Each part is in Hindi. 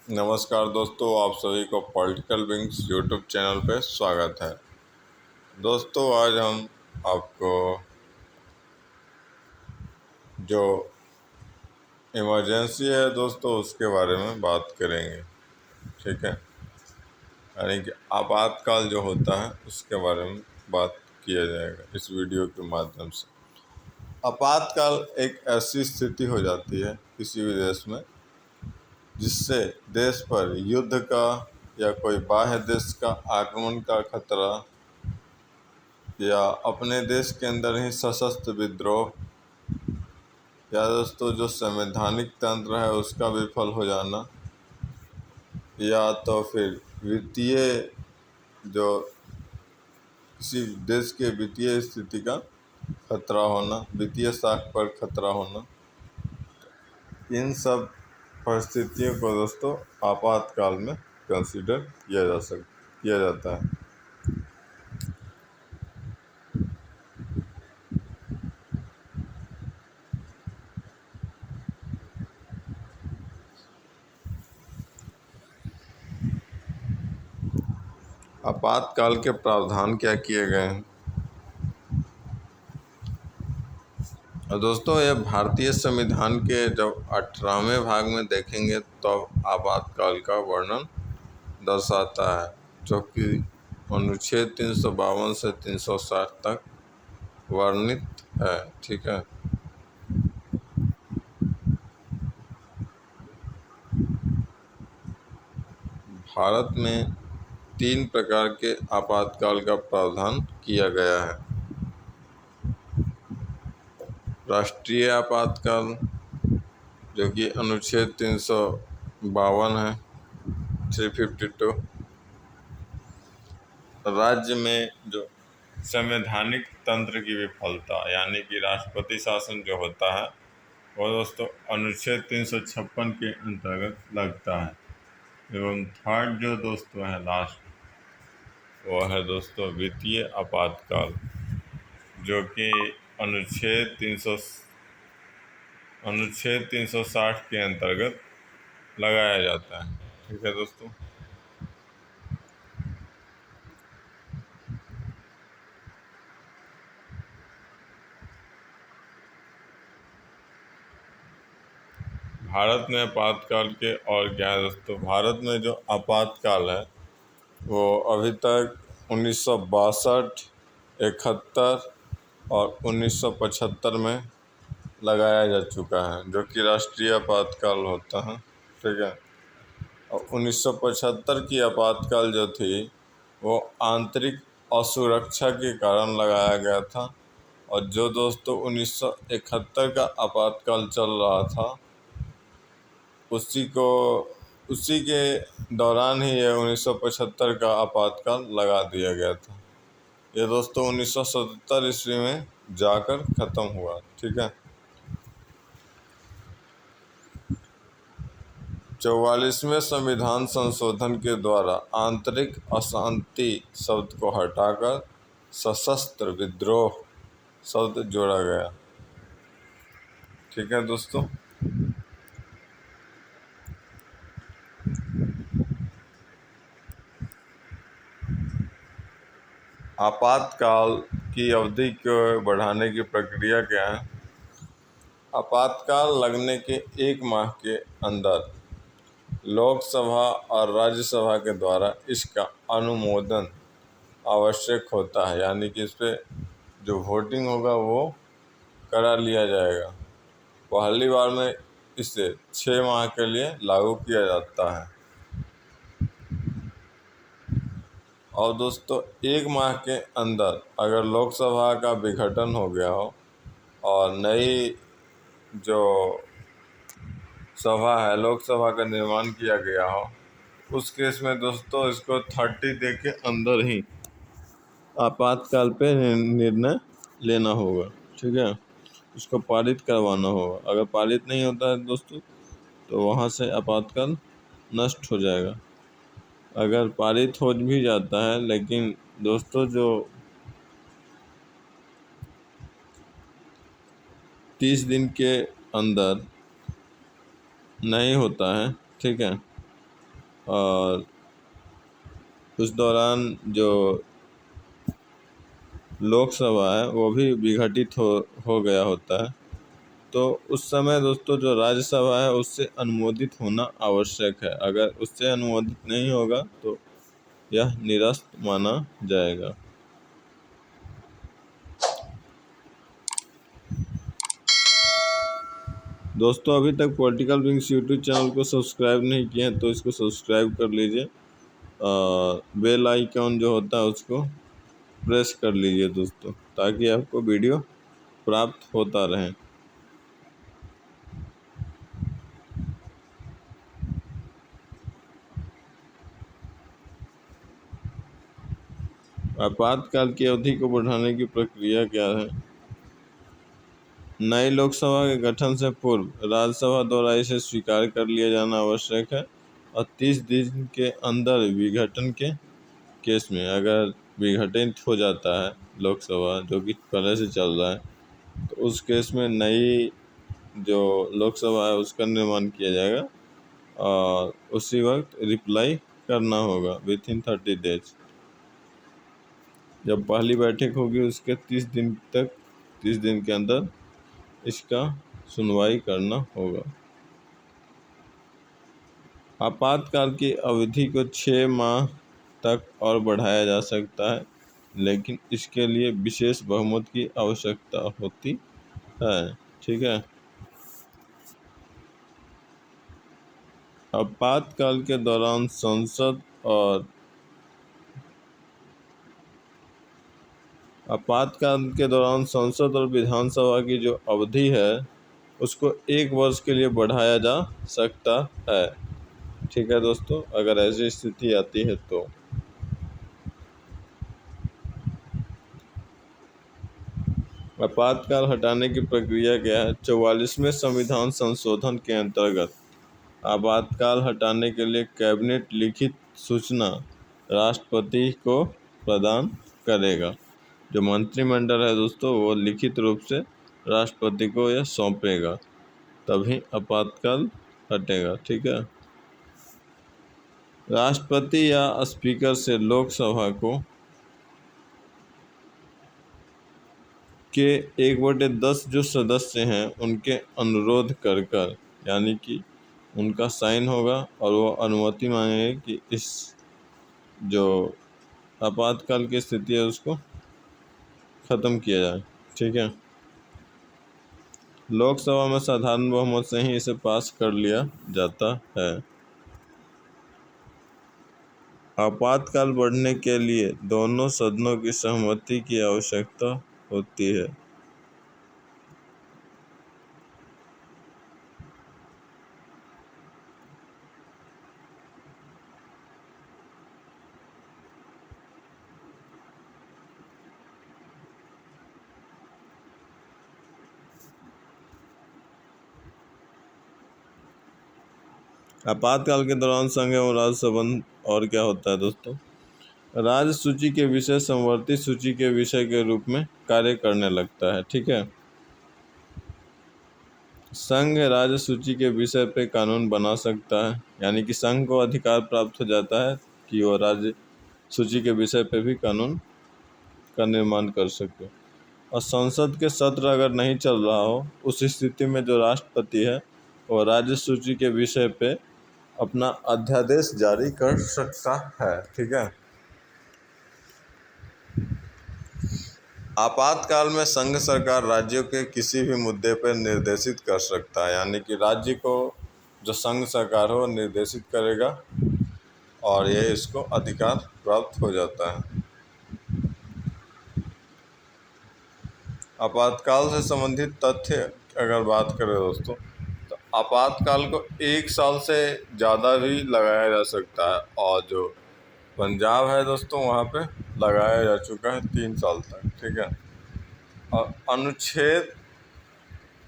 नमस्कार दोस्तों, आप सभी को पॉलिटिकल विंग्स यूट्यूब चैनल पे स्वागत है। दोस्तों, आज हम आपको जो इमरजेंसी है दोस्तों उसके बारे में बात करेंगे। ठीक है, यानी कि आपातकाल जो होता है उसके बारे में बात किया जाएगा इस वीडियो के माध्यम से। आपातकाल एक ऐसी स्थिति हो जाती है किसी भी देश में जिससे देश पर युद्ध का या कोई बाह्य देश का आक्रमण का खतरा या अपने देश के अंदर ही सशस्त्र विद्रोह या दोस्तों जो संवैधानिक तंत्र है उसका विफल हो जाना, या तो फिर वित्तीय जो किसी देश के वित्तीय स्थिति का खतरा होना, वित्तीय साख पर खतरा होना, इन सब परिस्थितियों को दोस्तों आपातकाल में कंसीडर किया जाता है। आपातकाल के प्रावधान क्या किए गए हैं? और दोस्तों, ये भारतीय संविधान के जब 18वें भाग में देखेंगे तो आपातकाल का वर्णन दर्शाता है, जो कि अनुच्छेद 352 से 360 तक वर्णित है। ठीक है, भारत में 3 प्रकार के आपातकाल का प्रावधान किया गया है। राष्ट्रीय आपातकाल, जो कि अनुच्छेद 352 है, 352। राज्य में जो संवैधानिक तंत्र की विफलता यानी कि राष्ट्रपति शासन जो होता है वो दोस्तों अनुच्छेद 356 के अंतर्गत लगता है। एवं थर्ड जो दोस्तों है लास्ट, वो है दोस्तों वित्तीय आपातकाल, जो कि अनुच्छेद 360 के अंतर्गत लगाया जाता है। ठीक है दोस्तों, भारत में आपातकाल के और क्या है दोस्तों, भारत में जो आपातकाल है वो अभी तक 1962, 71 और 1975 में लगाया जा चुका है, जो कि राष्ट्रीय आपातकाल होता है। ठीक है, और 1975 की आपातकाल जो थी वो आंतरिक असुरक्षा के कारण लगाया गया था। और जो दोस्तों 1971 का आपातकाल चल रहा था उसी के दौरान ही ये 1975 का आपातकाल लगा दिया गया था। ये दोस्तों 1977 ईस्वी में जाकर ख़त्म हुआ। ठीक है, 44वें संविधान संशोधन के द्वारा आंतरिक अशांति शब्द को हटाकर सशस्त्र विद्रोह शब्द जोड़ा गया। ठीक है दोस्तों, आपातकाल की अवधि को बढ़ाने की प्रक्रिया क्या है? आपातकाल लगने के 1 माह के अंदर लोकसभा और राज्यसभा के द्वारा इसका अनुमोदन आवश्यक होता है, यानी कि इस पे जो वोटिंग होगा वो करा लिया जाएगा। पहली बार में इसे 6 माह के लिए लागू किया जाता है। और दोस्तों 1 माह के अंदर अगर लोकसभा का विघटन हो गया हो और नई जो सभा है लोकसभा का निर्माण किया गया हो, उस केस में दोस्तों इसको 30 डे के अंदर ही आपातकाल पे निर्णय लेना होगा। ठीक है, उसको पारित करवाना होगा। अगर पारित नहीं होता है दोस्तों तो वहाँ से आपातकाल नष्ट हो जाएगा। अगर पारित हो भी जाता है लेकिन दोस्तों जो 30 दिन के अंदर नहीं होता है, ठीक है, और उस दौरान जो लोकसभा है वो भी विघटित हो गया होता है। तो उस समय दोस्तों जो राज्यसभा है उससे अनुमोदित होना आवश्यक है। अगर उससे अनुमोदित नहीं होगा तो यह निरस्त माना जाएगा। दोस्तों अभी तक पॉलिटिकल विंग्स यूट्यूब चैनल को सब्सक्राइब नहीं किए हैं तो इसको सब्सक्राइब कर लीजिए। बेल आइकॉन जो होता है उसको प्रेस कर लीजिए दोस्तों, ताकि आपको वीडियो प्राप्त होता रहे। आपातकाल की अवधि को बढ़ाने की प्रक्रिया क्या है? नई लोकसभा के गठन से पूर्व राज्यसभा द्वारा इसे स्वीकार कर लिया जाना आवश्यक है और 30 दिन के अंदर विघटन के केस में, अगर विघटित हो जाता है लोकसभा जो कि पहले से चल रहा है, तो उस केस में नई जो लोकसभा है उसका निर्माण किया जाएगा और उसी वक्त रिप्लाई करना होगा विथ इन 30 डेज। जब पहली बैठक होगी उसके 30 दिन के अंदर इसका सुनवाई करना होगा। आपातकाल की अवधि को 6 माह तक और बढ़ाया जा सकता है, लेकिन इसके लिए विशेष बहुमत की आवश्यकता होती है। ठीक है। आपातकाल के दौरान संसद और विधानसभा की जो अवधि है उसको 1 वर्ष के लिए बढ़ाया जा सकता है। ठीक है दोस्तों, अगर ऐसी स्थिति आती है तो। आपातकाल हटाने की प्रक्रिया क्या है? 44वें संविधान संशोधन के अंतर्गत आपातकाल हटाने के लिए कैबिनेट लिखित सूचना राष्ट्रपति को प्रदान करेगा। जो मंत्रिमंडल है दोस्तों वो लिखित रूप से राष्ट्रपति को यह सौंपेगा, तभी आपातकाल हटेगा। ठीक है। राष्ट्रपति या स्पीकर से लोकसभा को के 1/10 जो सदस्य हैं उनके अनुरोध कर यानी कि उनका साइन होगा और वो अनुमति मांगेंगे कि इस जो आपातकाल की स्थिति है उसको ख़त्म किया जाए। ठीक है। लोकसभा में साधारण बहुमत से ही इसे पास कर लिया जाता है। आपातकाल बढ़ने के लिए दोनों सदनों की सहमति की आवश्यकता होती है। आपातकाल के दौरान संघ एवं राज्य संबंध और क्या होता है दोस्तों? राज्य सूची के विषय समवर्ती सूची के विषय के रूप में कार्य करने लगता है। ठीक है। संघ राज्य सूची के विषय पे कानून बना सकता है, यानी कि संघ को अधिकार प्राप्त हो जाता है कि वो राज्य सूची के विषय पे भी कानून का निर्माण कर सके। और संसद के सत्र अगर नहीं चल रहा हो उस स्थिति में जो राष्ट्रपति है वो राज्य सूची के विषय पे अपना अध्यादेश जारी कर सकता है। ठीक है। आपातकाल में संघ सरकार राज्यों के किसी भी मुद्दे पर निर्देशित कर सकता है, यानी कि राज्य को जो संघ सरकार हो निर्देशित करेगा और ये इसको अधिकार प्राप्त हो जाता है। आपातकाल से संबंधित तथ्य अगर बात करें दोस्तों, तो आपातकाल को 1 साल से ज़्यादा भी लगाया जा सकता है और जो पंजाब है दोस्तों वहाँ पे लगाया जा चुका है 3 साल तक। ठीक है। और अनुच्छेद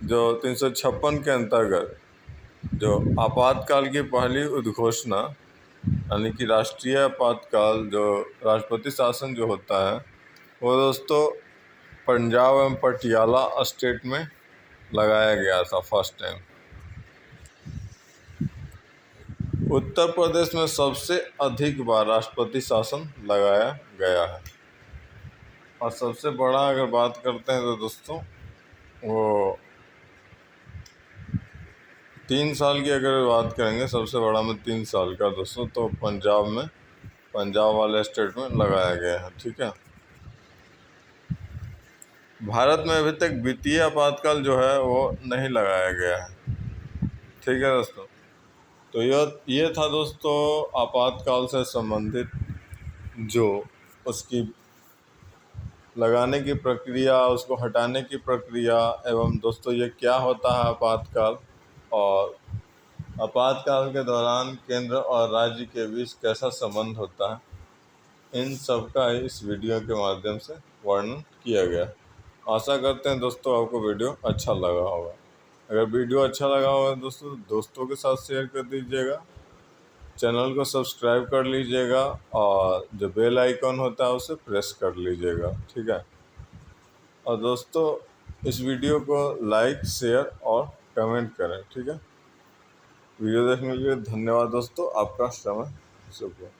जो 356 के अंतर्गत जो आपातकाल की पहली उद्घोषणा यानी कि राष्ट्रीय आपातकाल जो राष्ट्रपति शासन जो होता है वो दोस्तों पंजाब एवं पटियाला स्टेट में लगाया गया था फर्स्ट टाइम। उत्तर प्रदेश में सबसे अधिक बार राष्ट्रपति शासन लगाया गया है। और सबसे बड़ा अगर बात करते हैं तो दोस्तों वो 3 साल की अगर बात करेंगे, सबसे बड़ा में 3 साल का दोस्तों, तो पंजाब वाले स्टेट में लगाया गया है। ठीक है। भारत में अभी तक वित्तीय आपातकाल जो है वो नहीं लगाया गया है। ठीक है दोस्तों। तो ये था दोस्तों आपातकाल से संबंधित जो उसकी लगाने की प्रक्रिया, उसको हटाने की प्रक्रिया, एवं दोस्तों ये क्या होता है आपातकाल, और आपातकाल के दौरान केंद्र और राज्य के बीच कैसा संबंध होता है, इन सब का इस वीडियो के माध्यम से वर्णन किया गया। आशा करते हैं दोस्तों आपको वीडियो अच्छा लगा होगा। अगर वीडियो अच्छा लगा होगा दोस्तों के साथ शेयर कर दीजिएगा, चैनल को सब्सक्राइब कर लीजिएगा, और जो बेल आइकॉन होता है उसे प्रेस कर लीजिएगा। ठीक है। और दोस्तों इस वीडियो को लाइक, शेयर और कमेंट करें। ठीक है। वीडियो देखने के लिए धन्यवाद दोस्तों। आपका समय शुभ हो।